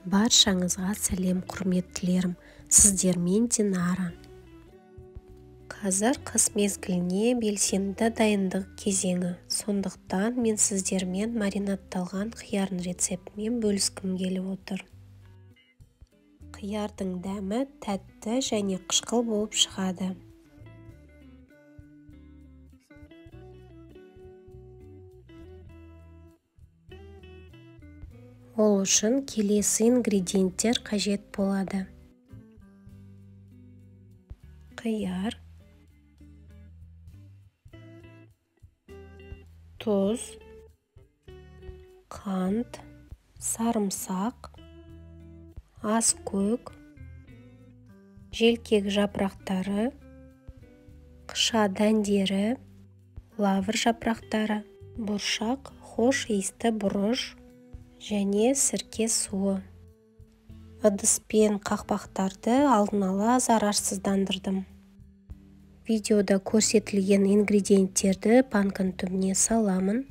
Баршаңызға сәлем, құрметтілерім. Сіздермен Динара. Қазір қыс мезгіліне белсенді дайындық кезеңі. Сондықтан мен сіздермен маринадталған қиярдың рецептімен бөліскім келіп отыр. Қиярдың дәмі тәтті және қышқыл болып шығады. Ол үшін келесі ингредиенттер қажет болады. Қияр, тұз, қант, сарымсақ, аскөк, желкек жапырақтары, қыша дәндері, лавр жапырақтары, бұршақ, хош иісті бұрыш және сірке суы. Ыдыс пен қақпақтарды алдын ала зарарсыздандырдым. Видеода көрсетілген ингредиенттерді банканың түбіне саламын,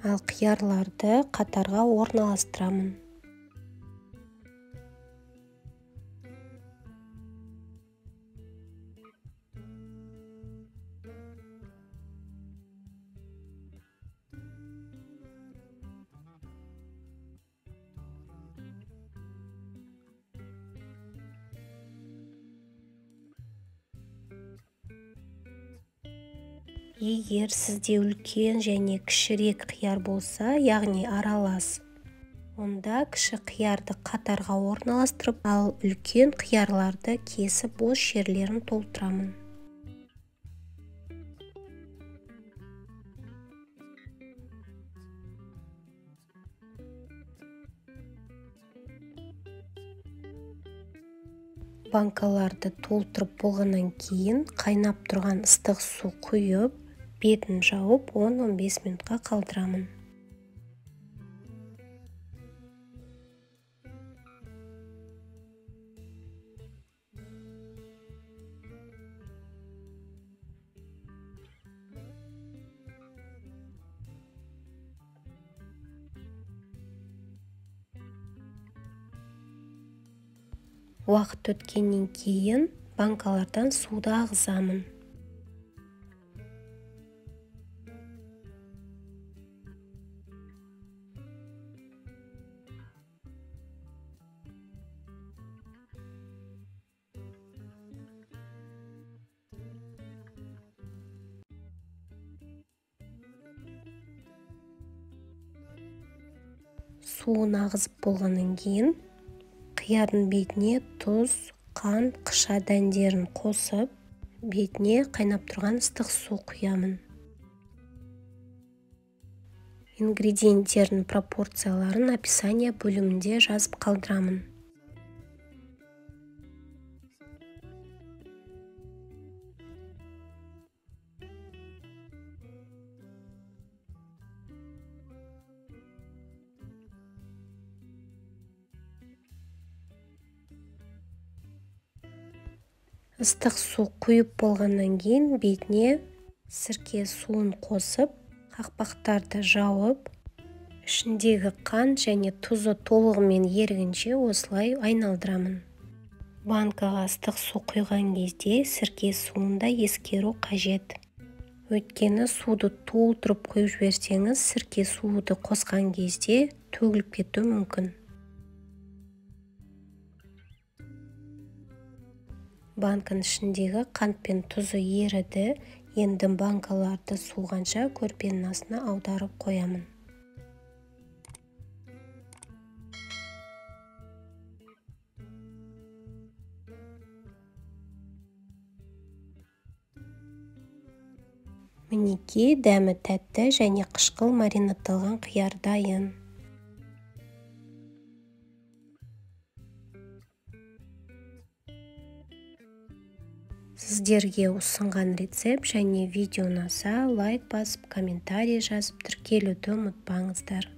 ал қиярларды қатарға орналастырамын. Егер сізде үлкен және кішірек қияр болса, яғни аралас, онда кіші қиярды қатарға орналастырып, ал үлкен қиярларды кесіп бос жерлерін толтырамын. Банкаларды толтырып болғаннан кейін қайнап тұрған ыстық су құйып, бетін жауып 10-15 минутқа қалдырамын. Уақыт өткеннен кейін банкалардан суды ағызамын. Суын ағызып болғаннан кейін қиярдың бетіне тұз, қант, қыша дәндерін қосып, бетіне қайнап тұрған ыстық су құямын. Ингредиенттердің пропорцияларын описание бөлімінде жазып қалдырамын. Ыстық су құйып болғаннан кейін бетіне сірке суын қосып, қақпақтарды жауып, ішіндегі қант және тұзы толығымен ерігенше осылай айналдырамын. Банкаға ыстық су құйған кезде сірке суын да ескеру қажет. Өйткені суды толтырып құйып жіберсеңіз, сірке суды қосқан кезде төгіліп кетуі мүмкін. Банканың ішіндегі қант пен тұзы еріді, енді банкаларды суығанша көрпенің астына аударып қоямын. Мінекей дәмі тәтті және қышқыл маринадталған қияр дайын. Сіздерге ұсынған рецепт және видео ұнаса, лайк басып, комментарий жазып, тіркелуді ұмытпаңыздар.